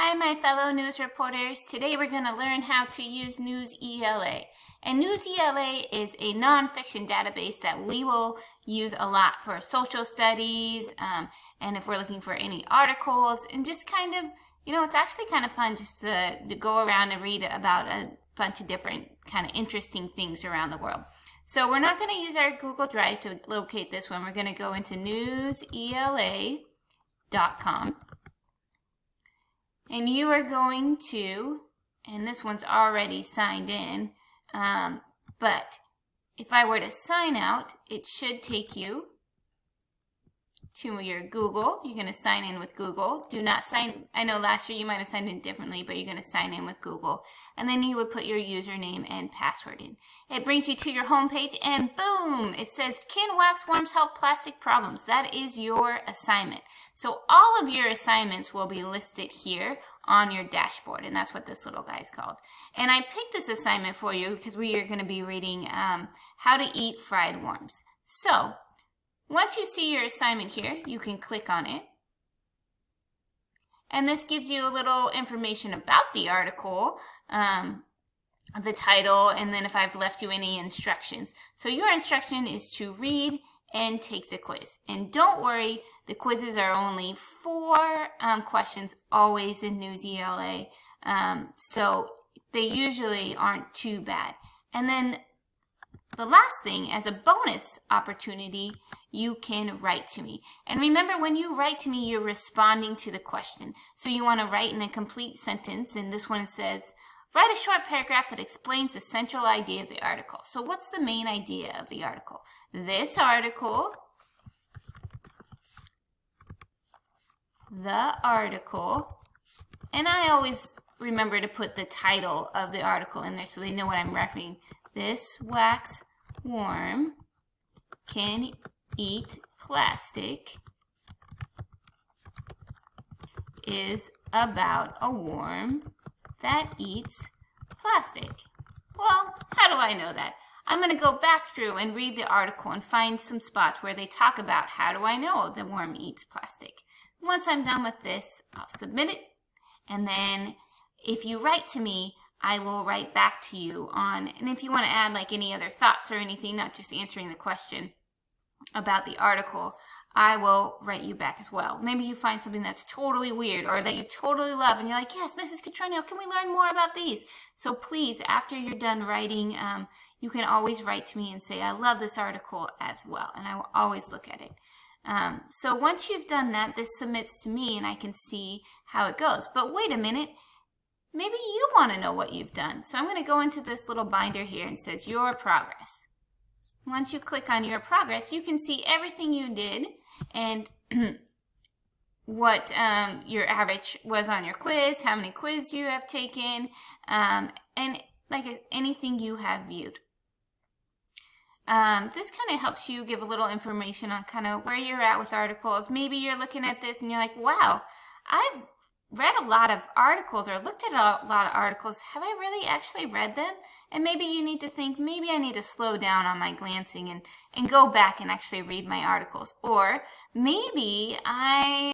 Hi, my fellow news reporters. Today we're going to learn how to use Newsela. And Newsela is a nonfiction database that we will use a lot for social studies, and if we're looking for any articles, and just kind of, it's actually kind of fun just to go around and read about a bunch of different kind of interesting things around the world. So we're not going to use our Google Drive to locate this one. We're going to go into newsela.com. And you are going to, and this one's already signed in, but if I were to sign out, it should take you to your Google. You're going to sign in with Google. Do not sign, I know last year you might have signed in differently, but you're going to sign in with Google. And then you would put your username and password in. It brings you to your home page and boom, it says, can waxworms help plastic problems? That is your assignment. So all of your assignments will be listed here on your dashboard, and that's what this little guy is called. And I picked this assignment for you because we are going to be reading how to eat fried worms. So once you see your assignment here, you can click on it. And this gives you a little information about the article, the title, and then if I've left you any instructions. So your instruction is to read and take the quiz. And don't worry, the quizzes are only 4 questions, always in Newsela. So they usually aren't too bad. And then the last thing, as a bonus opportunity, you can write to me. And remember, when you write to me, you're responding to the question. So you want to write in a complete sentence, and this one says, write a short paragraph that explains the central idea of the article. So what's the main idea of the article? This article, and I always remember to put the title of the article in there so they know what I'm referring. This wax worm can eat plastic is about a worm that eats plastic. Well, how do I know that? I'm going to go back through and read the article and find some spots where they talk about how do I know the worm eats plastic. Once I'm done with this, I'll submit it, and then if you write to me, I will write back to you on, and if you want to add like any other thoughts or anything, not just answering the question about the article, I will write you back as well. Maybe you find something that's totally weird or that you totally love and you're like, yes, Mrs. Catronio, can we learn more about these? So please, after you're done writing, you can always write to me and say, I love this article as well, and I will always look at it. So once you've done that, this submits to me and I can see how it goes. But wait a minute. Maybe you want to know what you've done. So I'm going to go into this little binder here and it says your progress. Once you click on your progress, you can see everything you did and what your average was on your quiz, how many quizzes you have taken, and like anything you have viewed. This kind of helps you give a little information on kind of where you're at with articles. Maybe you're looking at this and you're like, wow, I've read a lot of articles or looked at a lot of articles. Have I really actually read them? And maybe you need to think, maybe I need to slow down on my glancing and go back and actually read my articles. Or maybe I